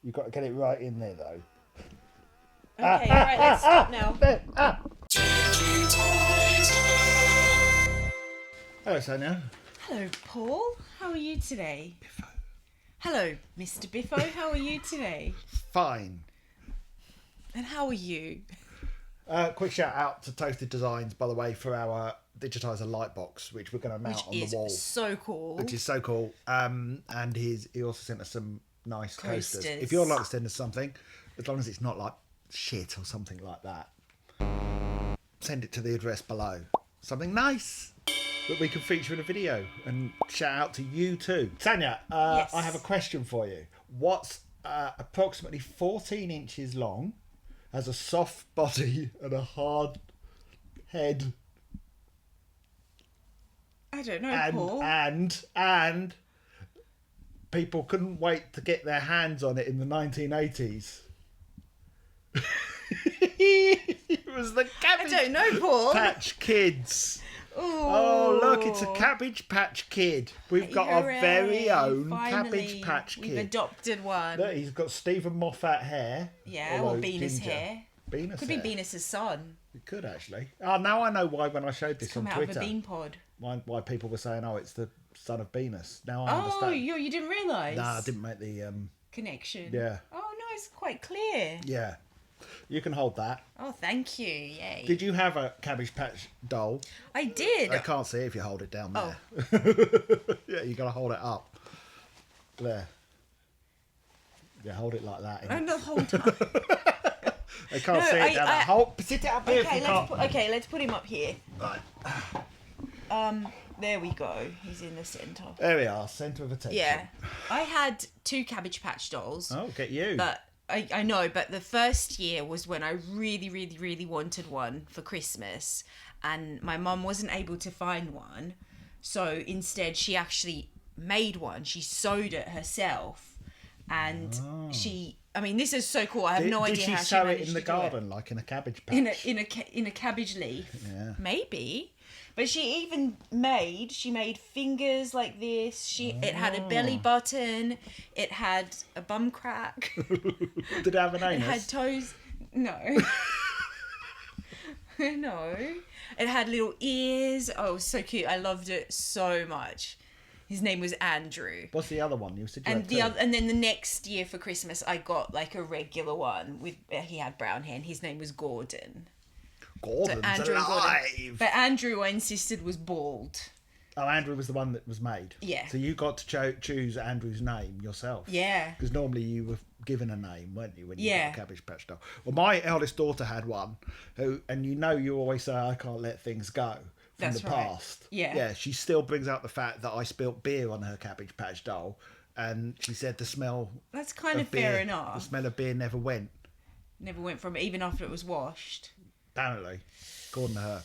You've got to get it right in there, though. Okay, alright, let's stop now. Hello, Sanja. Hello, Paul. How are you today? Biffo. Hello, Mr. Biffo. How are you today? Fine. And how are you? Quick shout out to Toasted Designs, by the way, for our Digitiser light box, which we're going to mount on the wall. So cool. Which is so cool. And he also sent us some nice coasters. Coasters. If you'd like to send us something, as long as it's not like shit or something like that, send it to the address below. Something nice that we can feature in a video, and shout out to you too. Sanja, Yes. I have a question for you. What's approximately 14 inches long, has a soft body and a hard head, I don't know, Paul. and people couldn't wait to get their hands on it in the 1980s? It was the Cabbage I don't know, Paul. Patch Kids. Ooh. Oh, look, it's a Cabbage Patch Kid. We've got our Hooray. very own Finally, Cabbage Patch Kid. We've adopted one. Look, he's got Stephen Moffat hair. Yeah, although or Venus ginger. hair. Venus Could hair. be Venus's son. It could actually. Oh, now I know why when I showed this Come on out Twitter. of a bean pod. Why people were saying, oh, it's the son of Venus. Now I Oh, understand. you didn't realise? Nah, I didn't make the... Connection. Yeah. Oh, no, it's quite clear. Yeah. You can hold that. Oh, thank you. Yay. Did you have a Cabbage Patch doll? I did. I can't see if you hold it down there. Oh. Yeah, you got to hold it up. There. Yeah, hold it like that. And the whole time. They can't No, see it down there. Hold, sit it up here if you can't. Let's put him up here. Right. There we go. He's in the centre. There we are, centre of attention. Yeah. I had 2 Cabbage Patch dolls. Oh, get you. But I know, but the first year was when I really, really, really wanted one for Christmas, and my mum wasn't able to find one. So instead, she actually made one. She sewed it herself, and I mean, this is so cool. I have no idea how she Did she sow it managed in the to do it. garden, like in a cabbage patch? In a cabbage leaf. Yeah. Maybe. But she made fingers like this. It had a belly button. It had a bum crack. Did it have an anus? It had toes. No. No. It had little ears. Oh, it was so cute. I loved it so much. His name was Andrew. What's the other one? You said you And had the two. other, and then the next year for Christmas, I got like a regular one with. He had brown hair. And his name was Gordon. Gordon's Andrew and alive. Gordon. But Andrew, I insisted, was bald. Oh, Andrew was the one that was made. Yeah. So you got to choose Andrew's name yourself. Yeah. Because normally you were given a name, weren't you, when you Yeah. got a Cabbage Patch doll? Well, my eldest daughter had one, and you always say, I can't let things go from That's the right. past. Yeah. Yeah, she still brings out the fact that I spilt beer on her Cabbage Patch doll, and she said the smell That's kind of beer, fair the enough. smell of beer never went, Never went from it, even after it was washed. apparently, according to her.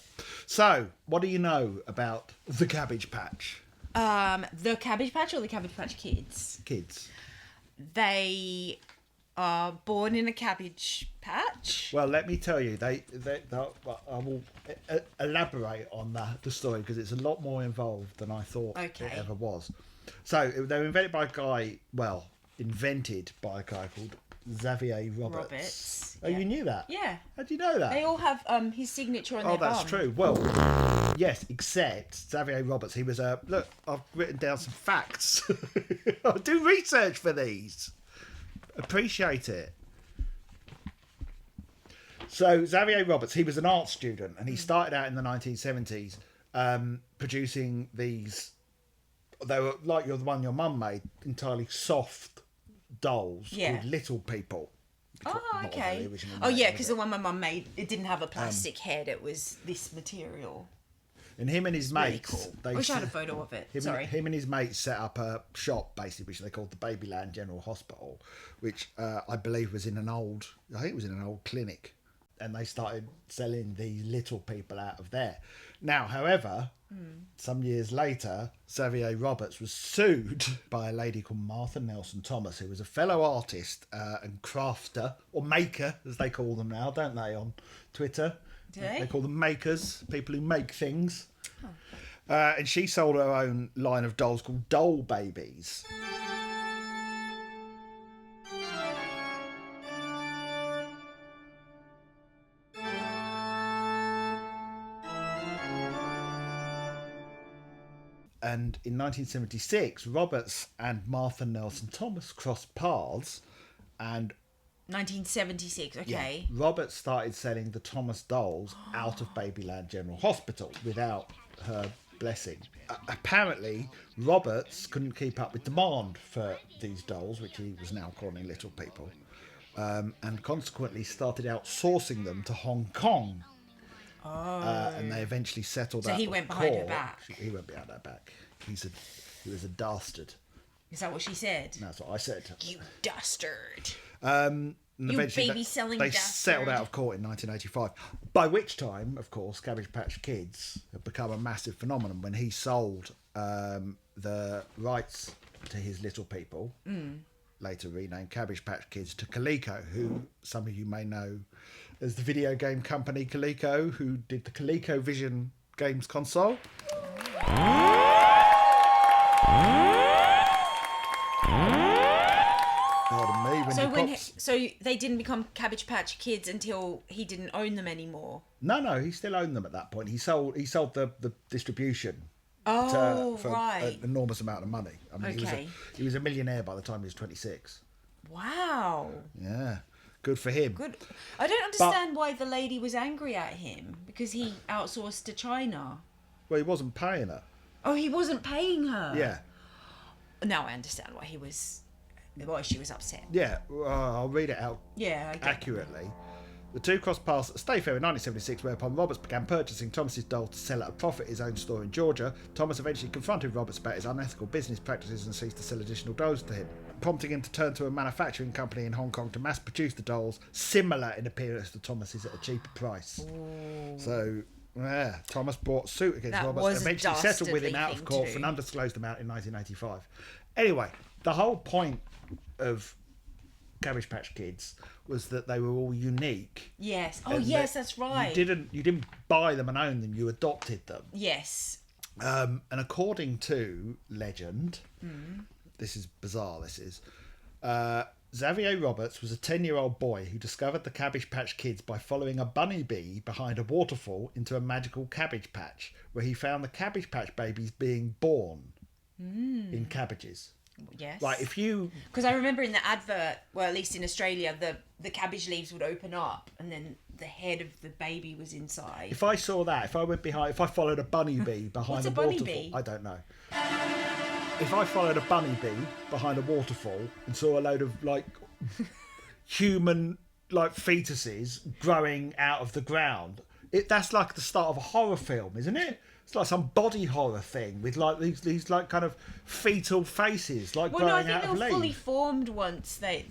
So, what do you know about the Cabbage Patch The Cabbage Patch or the Cabbage Patch Kids? Kids? They are born in a cabbage patch. Well, let me tell you, I will elaborate on the story because it's a lot more involved than I thought Okay. it ever was. So they were invented by a guy called Xavier Roberts. Oh, Yeah. you knew that? Yeah. How do you know that? They all have his signature on Oh, their that's bum. true. Well, yes, except Xavier Roberts. He was a look. I've written down some facts. I do research for these. Appreciate it. So Xavier Roberts, he was an art student, and he started out in the 1970s producing these. They were like the one your mum made, entirely soft dolls Yeah. called Little People. Oh, Not okay. the original Oh, name, yeah, was because it? the one my mum made, it didn't have a plastic head. It was this material. And him and his Really mates, cool. they I wish I had a set- photo of it. him, Sorry. him and his mates set up a shop, basically, which they called the Babyland General Hospital, which I believe was in an old clinic, and they started selling the Little People out of there. Now, however, some years later, Xavier Roberts was sued by a lady called Martha Nelson Thomas, who was a fellow artist and crafter, or maker, as they call them now, don't they, on Twitter? Do they? They call them makers, people who make things. And she sold her own line of dolls called Doll Babies. And in 1976, Roberts and Martha Nelson Thomas crossed paths, and 1976. Okay. Roberts started selling the Thomas dolls out of Babyland General Hospital without her blessing. Apparently, Roberts couldn't keep up with demand for these dolls, which he was now calling little people, and consequently started outsourcing them to Hong Kong. And they eventually settled out. So he went behind her back. He went behind her back. He was a dastard. Is that what she said? That's what I said. You dastard. And You eventually baby-selling they dastard. settled out of court in 1985. By which time, of course, Cabbage Patch Kids had become a massive phenomenon when he sold the rights to his little people, later renamed Cabbage Patch Kids, to Coleco, who some of you may know as the video game company Coleco, who did the Coleco Vision games console. Pardon me. So they didn't become Cabbage Patch Kids until he didn't own them anymore. No, he still owned them at that point. He sold the distribution. For right. an enormous amount of money. I mean, Okay. he was a millionaire by the time he was 26. Wow. Yeah, good for him. Good. I don't understand why the lady was angry at him because he outsourced to China. Well, he wasn't paying her. Oh, he wasn't paying her. Yeah. Now I understand why she was upset. Yeah, I'll read it out Yeah, I get accurately. The two crossed paths at Stay Fair in 1976, whereupon Roberts began purchasing Thomas's dolls to sell at a profit at his own store in Georgia. Thomas eventually confronted Roberts about his unethical business practices and ceased to sell additional dolls to him, prompting him to turn to a manufacturing company in Hong Kong to mass produce the dolls, similar in appearance to Thomas's at a cheaper price. Ooh. So, yeah, Thomas brought suit against Roberts and eventually settled with him out of court for an undisclosed amount in 1985. Anyway, the whole point of Cabbage Patch Kids was that they were all unique. Yes. Oh, yes, that's right. You didn't buy them and own them. You adopted them. Yes. And according to legend, this is bizarre. This is Xavier Roberts was a 10-year-old boy who discovered the Cabbage Patch Kids by following a bunny bee behind a waterfall into a magical cabbage patch, where he found the Cabbage Patch babies being born in cabbages. Yes. Like if you... Because I remember in the advert, well, at least in Australia, the cabbage leaves would open up and then the head of the baby was inside. If I saw that, if I followed a bunny bee behind What's a a bunny waterfall... bee? I don't know. If I followed a bunny bee behind a waterfall and saw a load of, like, human, like, fetuses growing out of the ground, that's like the start of a horror film, isn't it? It's like some body horror thing with like these like kind of fetal faces like growing out of leaves. Well, no, I think they were fully formed once they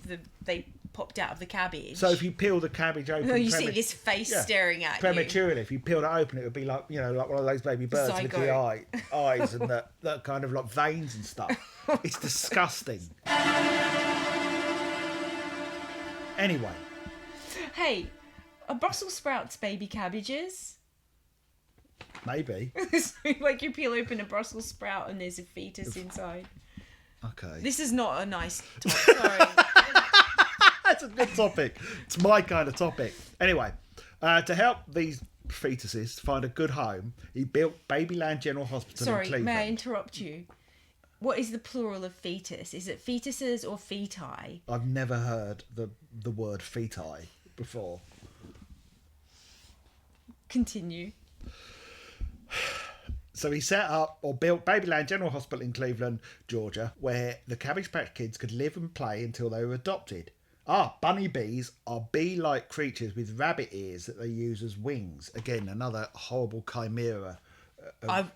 popped out of the cabbage. So if you peel the cabbage open, you see this face staring at prematurely. If you peeled it open, it would be like like one of those baby birds with the eyes and that kind of like veins and stuff. It's disgusting. Anyway, hey, are Brussels sprouts baby cabbages? Maybe. Like you peel open a Brussels sprout and there's a fetus inside. Okay. This is not a nice topic. Sorry. That's a good topic. It's my kind of topic. Anyway, to help these fetuses find a good home, he built Babyland General Hospital in Cleveland. Sorry, may I interrupt you? What is the plural of fetus? Is it fetuses or feti? I've never heard the word feti before. Continue. So he set up or built Babyland General Hospital in Cleveland, Georgia, where the Cabbage Patch Kids could live and play until they were adopted. Bunny bees are bee-like creatures with rabbit ears that they use as wings. Again, another horrible chimera. I'm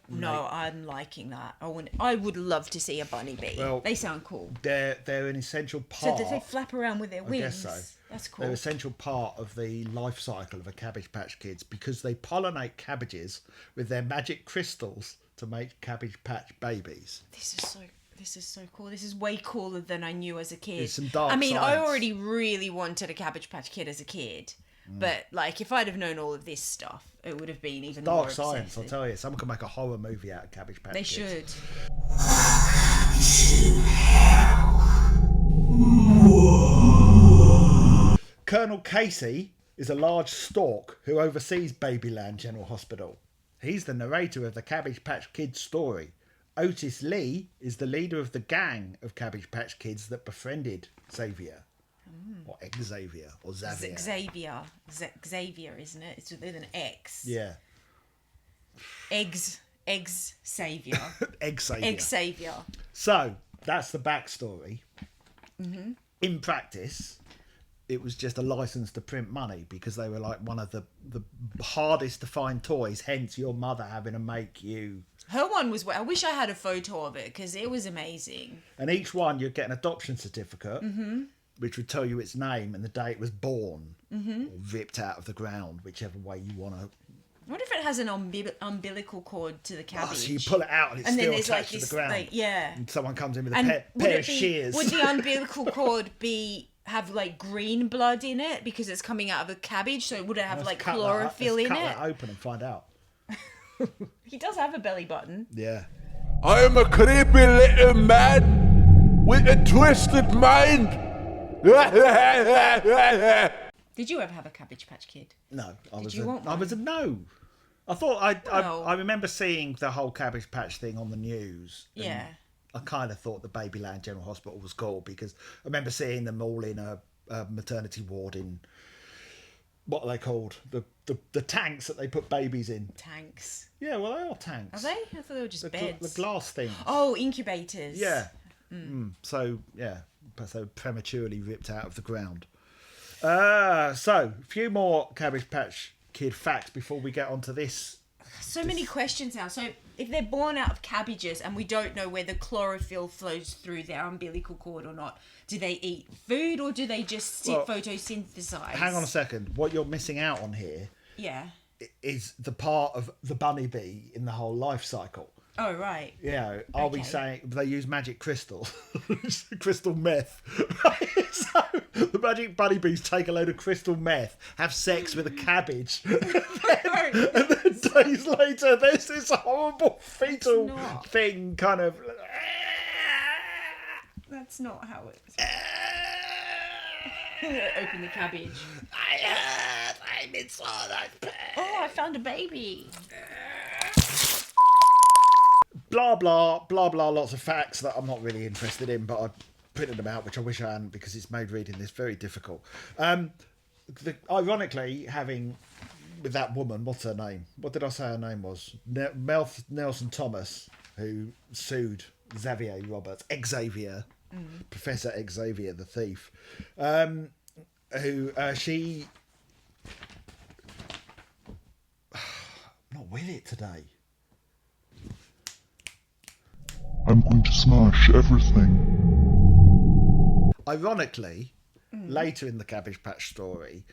liking that. I would love to see a bunny bee. Well, they sound cool. They're an essential part. So do they flap around with their wings? I guess so. That's cool. They're an essential part of the life cycle of a Cabbage Patch Kids because they pollinate cabbages with their magic crystals to make Cabbage Patch babies. This is so cool. This is way cooler than I knew as a kid. It's some dark science. I already really wanted a Cabbage Patch Kid as a kid. But, like, if I'd have known all of this stuff, it would have been even more dark science, obsessive. I'll tell you. Someone could make a horror movie out of Cabbage Patch They Kids. should. Colonel Casey is a large stork who oversees Babyland General Hospital. He's the narrator of the Cabbage Patch Kids story. Otis Lee is the leader of the gang of Cabbage Patch Kids that befriended Xavier. Or Xavier, or Xavier. Xavier, isn't it? It's with an X. Yeah. Eggs Savior. Xavier. So, that's the backstory. Mm-hmm. In practice, it was just a license to print money because they were like one of the hardest to find toys, hence your mother having to make you. Her one was... I wish I had a photo of it because it was amazing. And each one, you'd get an adoption certificate, which would tell you its name and the day it was born, or ripped out of the ground, whichever way you want to. I wonder if it has an umbilical cord to the cabbage. So you pull it out and it's still attached to the ground. Like, yeah. And someone comes in with a pair of shears. Would the umbilical cord have like green blood in it because it's coming out of a cabbage? So would it have like chlorophyll in it? Cut that open and find out. He does have a belly button. Yeah. I am a creepy little man with a twisted mind. Did you ever have a Cabbage Patch Kid? No, I was want a no. I thought I remember seeing the whole Cabbage Patch thing on the news. Yeah. I kind of thought the Babyland General Hospital was cool because I remember seeing them all in a maternity ward in, what are they called? The tanks that they put babies in. Tanks. Yeah, well, they are tanks. Are they? I thought they were just beds. The glass things. Oh, incubators. Yeah. So prematurely ripped out of the ground. So, a few more Cabbage Patch Kid facts before we get onto this. So many questions now. So, if they're born out of cabbages and we don't know whether chlorophyll flows through their umbilical cord or not, do they eat food or do they just photosynthesize? Hang on a second. What you're missing out on here is the part of the bunny bee in the whole life cycle. Oh, right. Yeah, are we saying they use magic crystal? Crystal meth. So the magic bunny bees take a load of crystal meth, have sex with a cabbage, and then days later there's this horrible fetal thing kind of... That's not how it's... Open the cabbage. I'm inside that bed. Oh, I found a baby. Blah, blah, blah, blah, lots of facts that I'm not really interested in, but I printed them out, which I wish I hadn't because it's made reading this very difficult. Ironically, with that woman, what's her name? What did I say her name was? Nelson Thomas, who sued Xavier Roberts, Professor Xavier the thief, she... I'm not with it today. I'm going to smash everything. Ironically, later in the Cabbage Patch story,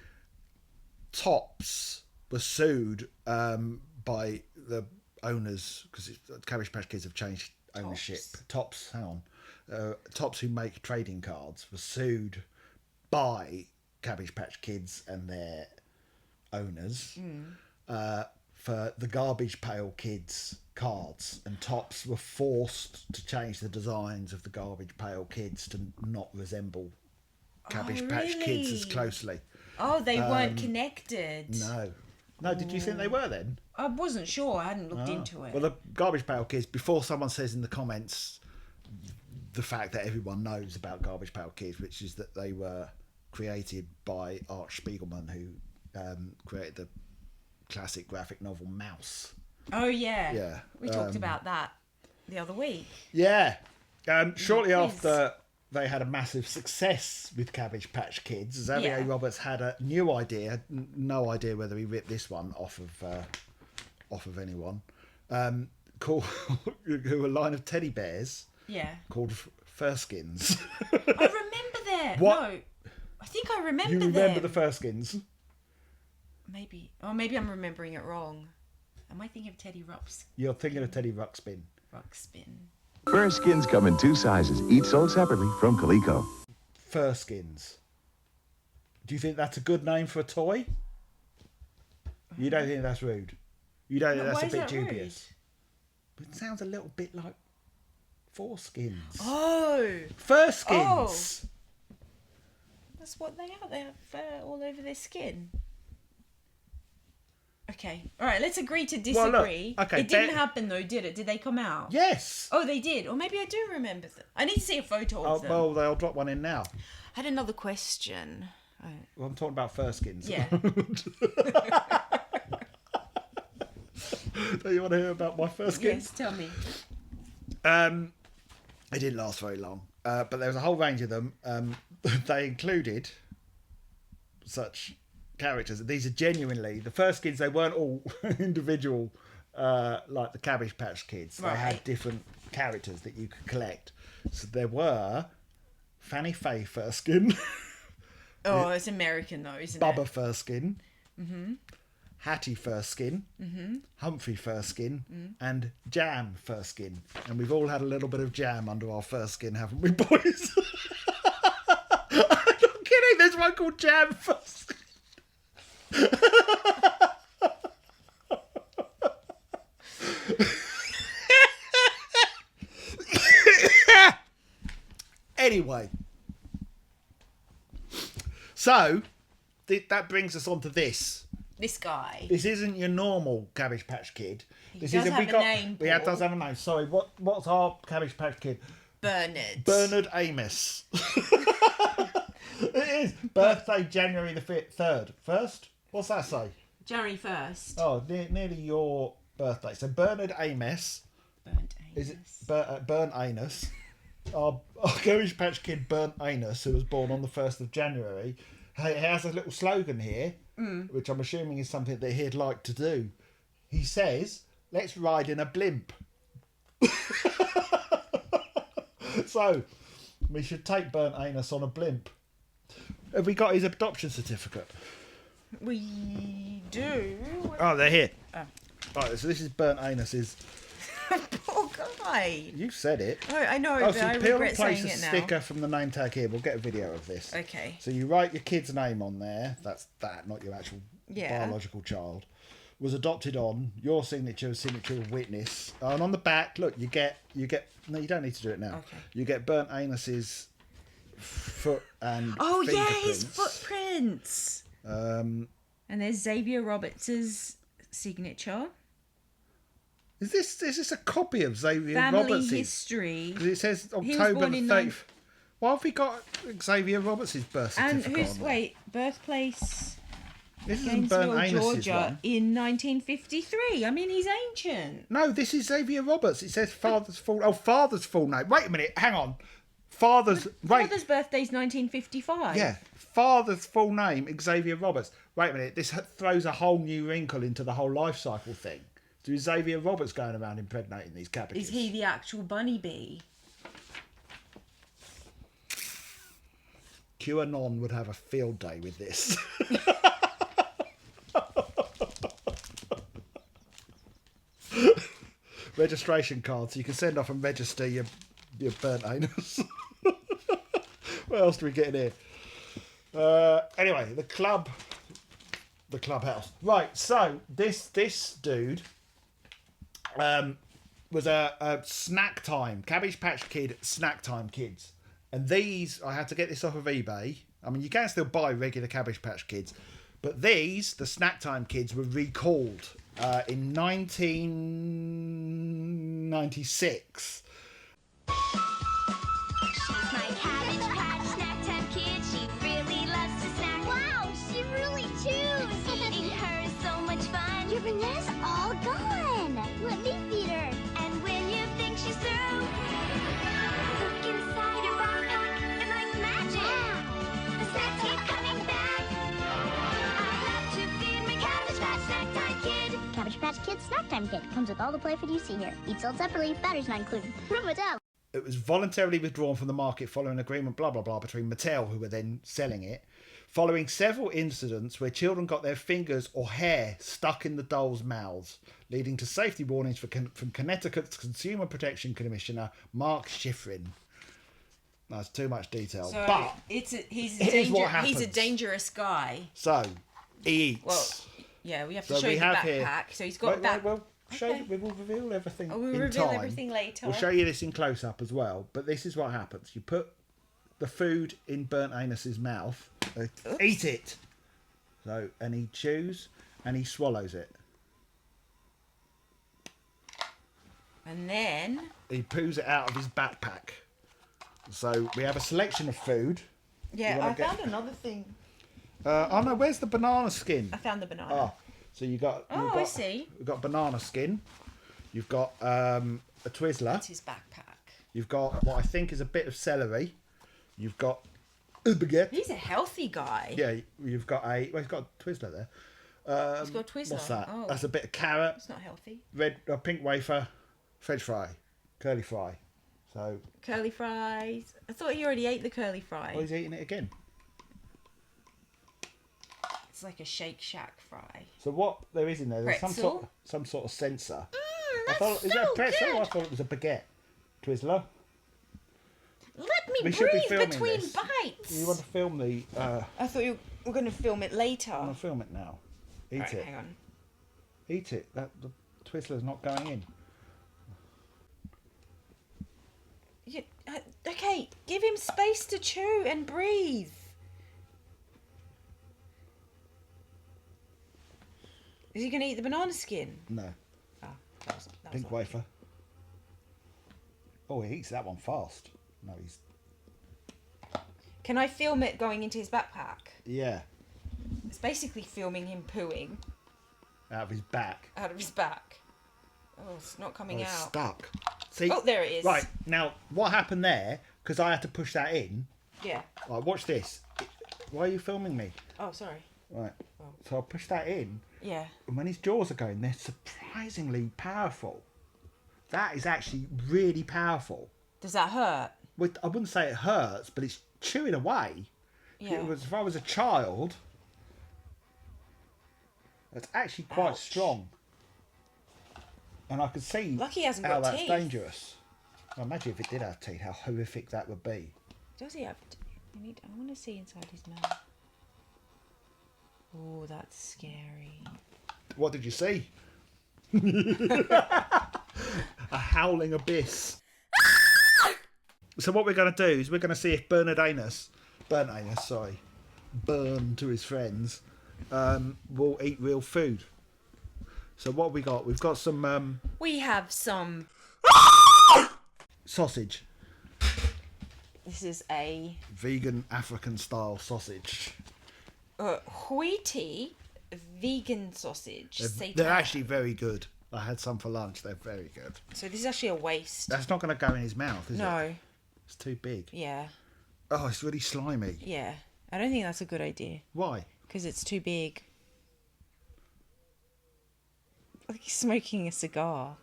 Tops was sued by the owners, because Cabbage Patch Kids have changed ownership. Tops, hang on. Tops, who make trading cards, was sued by Cabbage Patch Kids and their owners for the Garbage Pail Kids cards, and Tops were forced to change the designs of the Garbage Pail Kids to not resemble Cabbage Patch Kids as closely. Oh, they weren't connected. No, did you think they were then? I wasn't sure. I hadn't looked into it. Well, the Garbage Pail Kids, before someone says in the comments the fact that everyone knows about Garbage Pail Kids, which is that they were created by Art Spiegelman, who created the classic graphic novel Mouse. Oh, yeah. Yeah. We talked about that the other week. Yeah. Shortly after they had a massive success with Cabbage Patch Kids, Xavier Roberts had a new idea, no idea whether he ripped this one off of anyone, called a line of teddy bears called Furskins. I remember that. What? No, I think I remember them. You remember the Furskins? Maybe. Or maybe I'm remembering it wrong. Am I thinking of Teddy Ruxpin? You're thinking of Teddy Ruxpin. Furskins come in 2 sizes, each sold separately from Coleco. Furskins. Do you think that's a good name for a toy? You don't think that's rude? You don't think that's a bit dubious? Rude? It sounds a little bit like foreskins. Oh! Furskins! Oh. That's what they are. They have fur all over their skin. Okay. All right. Let's agree to disagree. look, okay, it didn't happen though, did it? Did they come out? Yes. Oh, they did. Or maybe I do remember them. I need to see a photo of them. Well, they'll drop one in now. I had another question. Well, I'm talking about furskins. Yeah. Do you want to hear about my furskins? Yes, tell me. They didn't last very long, but there was a whole range of them. They included such characters. These are genuinely the furskins. They weren't all individual, like the Cabbage Patch Kids. They had Right. different characters that you could collect. So there were Fanny Faye Furskin, Oh, it's American though, isn't Bubba it? Furskin, Hattie Furskin, Humphrey Furskin, and Jam Furskin. And we've all had a little bit of jam under our Furskin, haven't we, boys? I'm not kidding. There's one called Jam Furskin. Anyway, so that brings us on to this. This guy. This isn't your normal Cabbage Patch Kid. This does isn't. have a name, We have, Paul. does have a name. Sorry. What's our Cabbage Patch Kid? Bernard. Bernard Amos. It is birthday January the 3rd. First. What's that say? January 1st. Oh, nearly your birthday. So Bernard Amos. Burnt Is it anus. Burnt Anus? Our Cabbage Patch Kid Burnt Anus, who was born on the 1st of January, he has a little slogan here, which I'm assuming is something that he'd like to do. He says, "Let's ride in a blimp." So, we should take Burnt Anus on a blimp. Have we got his adoption certificate? We do. Oh, they're here. Oh. Right, so this is Burnt Anus's. Poor guy. You said it. Oh, I know, Oh, but so I peel regret and place saying a it now. sticker from the name tag here. We'll get a video of this. Okay. So you write your kid's name on there. That's that, not your actual Yeah. biological child. Was adopted on your signature of witness. Oh, and on the back, look, you get. No, you don't need to do it now. Okay. You get Burnt Anus's foot and Oh yeah, his fingerprints. footprints. And there's Xavier Roberts' signature. Is this a copy of Xavier Family Roberts'? history. Because it says He was October born the in 30th. Why have we got Xavier Roberts' birth And certificate who's on there? birthplace This isn't Burnt Gainesville, Anus's Georgia one. in 1953. I mean, he's ancient. No, this is Xavier Roberts. It says father's full. Oh, father's full name. Wait a minute. Hang on. Father's. Wait. Father's birthday's 1955. Yeah. Father's full name Xavier Roberts. Wait a minute. This throws a whole new wrinkle into the whole life cycle thing. So is Xavier Roberts going around impregnating these cabbages? Is he the actual bunny bee? QAnon would have a field day with this. Registration cards. So you can send off and register your burnt anus. What else do we get in here? Anyway, the clubhouse. Right, so this dude was a snack time, Cabbage Patch Kid snack time kids. And these, I had to get this off of eBay. I mean, you can still buy regular Cabbage Patch Kids. But these, the snack time kids, were recalled in 1996. She's my Cabbage Patch Snack Time Kid. She really loves to snack. Wow, she really chews. Eating her is so much fun. Your bananas all gone. Let me feed her. And when you think she's through, look inside her backpack and like magic, the snacks keep coming back. I love to feed my Cabbage Patch Snack Time Kid. Cabbage Patch Kid Snack Time Kit comes with all the play food you see here. Eat sold separately, batteries not included. Prove it out. It was voluntarily withdrawn from the market following an agreement, blah, blah, blah, between Mattel, who were then selling it, following several incidents where children got their fingers or hair stuck in the dolls' mouths, leading to safety warnings from Connecticut's Consumer Protection Commissioner, Mark Schifrin. That's too much detail. So but he's here's what a happens. dangerous guy. So, he eats. Well, yeah, we have to So show we you the have backpack. here- So he's got a back. We'll show Okay. we will reveal everything Oh, we'll in reveal time. everything later. We'll show you this in close up as well. But this is what happens. You put the food in Burnt Anus's mouth. Eat it. So, and he chews and he swallows it. And then he poos it out of his backpack. So we have a selection of food. yeah, I found another thing. Oh no, where's the banana skin? I found the banana. Oh, so I see. You've got banana skin. You've got a Twizzler. That's his backpack. You've got what I think is a bit of celery. You've got a baguette. He's a healthy guy. Yeah, you've got he's got a Twizzler there. He's got a Twizzler. What's that? Oh. That's a bit of carrot. It's not healthy. Pink wafer, French fry, curly fry. So. Curly fries. I thought he already ate the curly fry. Oh, he's eating it again. It's like a Shake Shack fry. So what there is in there? There's Pretzel? some sort of sensor. That's Is that a pretzel? I thought it was a baguette. Twizzler. Let me We should be breathe filming between this. bites. You want to film the? I thought you were going to film it later. I want to film it now. Eat Right, it. hang on. Eat it. The Twizzler's not going in. Okay, give him space to chew and breathe. Is he going to eat the banana skin? No. Oh, that was Pink not- wafer. Oh, he eats that one fast. No, he's. Can I film it going into his backpack? Yeah. It's basically filming him pooing Out of his back. out of his back. Oh, it's not coming It's out. stuck. See? Oh, there it is. Right, now, what happened there, because I had to push that in. Yeah. Right, watch this. Why are you filming me? Oh, sorry. Right. So I push that in, Yeah. and when his jaws are going, they're surprisingly powerful. That is actually really powerful. Does that hurt? I wouldn't say it hurts, but it's chewing away. Yeah. If I was a child, that's actually quite Ouch. strong. And I could see Lucky he hasn't how got that's teeth. dangerous. Well, imagine if it did have teeth, how horrific that would be. Does he have? I want to see inside his mouth. Oh, that's scary. What did you see? A howling abyss. So what we're going to do is we're going to see if Burn to his friends, will eat real food. So what have we got? We've got some We have some. sausage. This is a Vegan African style sausage. wheaty vegan sausage. They're actually very good. I had some for lunch. They're very good. So this is actually a waste. That's not going to go in his mouth, is it? No. It's too big. Yeah. Oh, it's really slimy. Yeah. I don't think that's a good idea Why? because it's too big. Like he's smoking a cigar.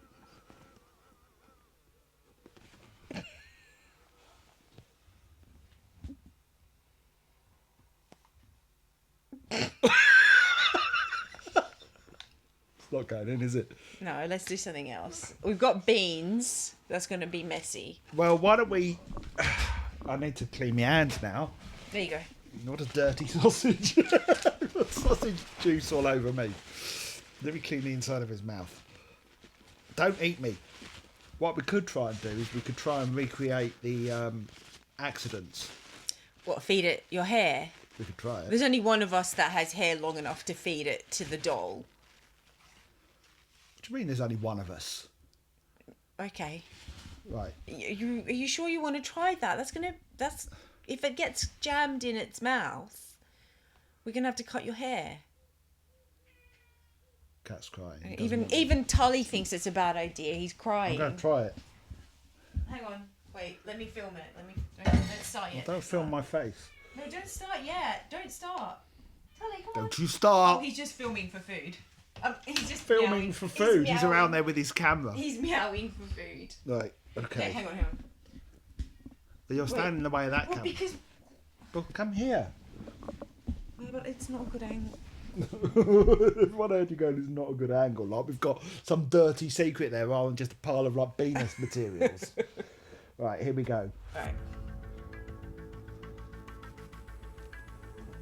It's not going in, is it? No, let's do something else. We've got beans. That's going to be messy. Well, why don't we... I need to clean my hands now. There you go. Not a dirty sausage. Sausage juice all over me. Let me clean the inside of his mouth. Don't eat me. What we could try and do is we could try and recreate the accidents. What, feed it your hair? We could try it. There's only one of us that has hair long enough to feed it to the doll. What do you mean there's only one of us? Okay. Right. Are you sure you want to try that? That's if it gets jammed in its mouth, we're gonna have to cut your hair. Cat's crying. He doesn't want- Even Tully thinks it's a bad idea. He's I'm crying. going to try it. Hang on, wait. Let me film it. Let's start yet. Don't film my face. No, don't start yet. Don't start. Tully, come on. Don't you start. Oh, he's just filming for food. He's just Filming meowing. for food. He's meowing. around there with his camera. He's meowing for food. Right. Okay, Okay. hang on. You're standing in the way of that Well, camera. because Well, come here. yeah, but it's not a good angle. What I heard you going is not a good angle. Like we've got some dirty secret there rather than just a pile of like Venus materials. Right, here we go. Right.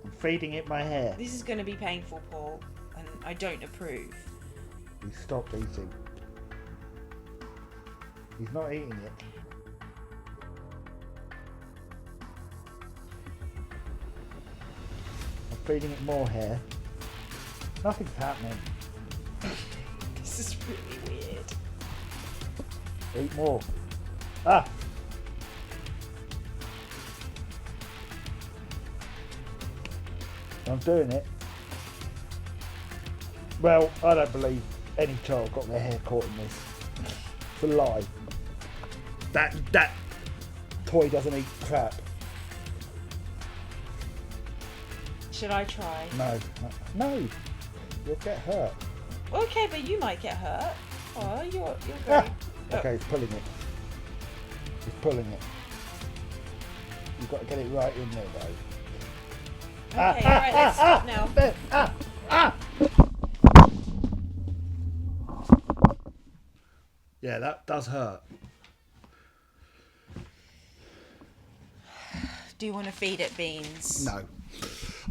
I'm feeding it my hair. This is going to be painful, Paul, and I don't approve. He stopped eating. He's not eating it. I'm feeding it more hair. Nothing's happening. This is really weird. Eat more. Ah! I'm doing it. Well, I don't believe any child got their hair caught in this. It's a lie. That toy doesn't eat crap. Should I try? No. You'll get hurt. Okay, but you might get hurt. Oh, you're Ah! very... Okay, it's pulling it. It's pulling it. You've got to get it right in there, though. Okay, alright, let's stop now. There. Yeah, that does hurt. Do you want to feed it beans? No.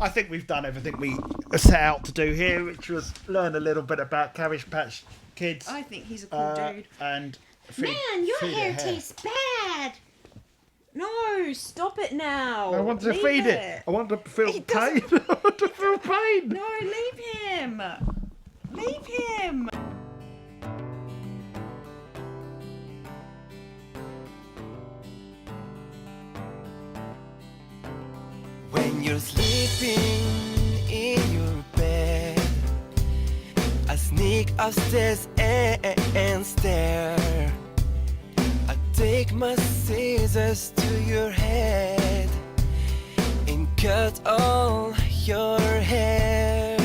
I think we've done everything we set out to do here, which was learn a little bit about Cabbage Patch Kids. I think he's a cool dude. And feed, Man, your feed hair it tastes bad. No, stop it now. I want to Leave feed it. I want to feel He pain. doesn't- I want to feel pain. No, leave him. Leave him. When you're sleeping in your bed, I sneak upstairs and stare. I take my scissors to your head and cut all your hair.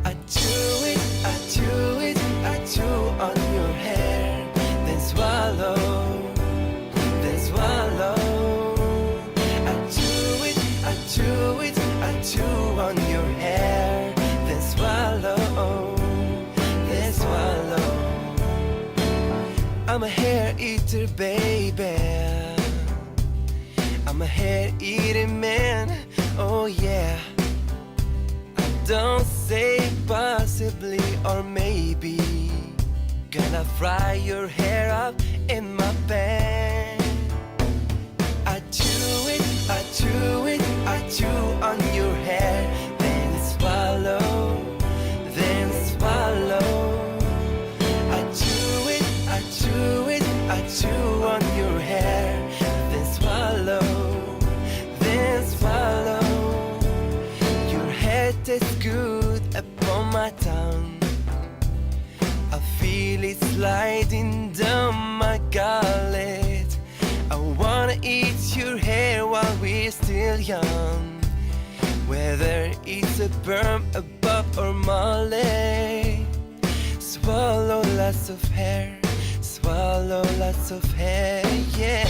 I chew it, I chew it, I chew on your hair, then swallow, then swallow. Chew it, I chew on your hair, then swallow, then swallow. I'm a hair eater, baby. I'm a hair eating man, oh yeah. I don't say possibly or maybe. Gonna fry your hair up in my pan. I chew it, I chew it, I chew on your hair, then swallow, then swallow. I chew it, I chew it, I chew on your hair, then swallow, then swallow. Your hair tastes good upon my tongue. I feel it sliding down my gullet. I wanna eat your hair while we're still young. Whether it's a perm, a bob or molly. Swallow lots of hair, swallow lots of hair, yeah.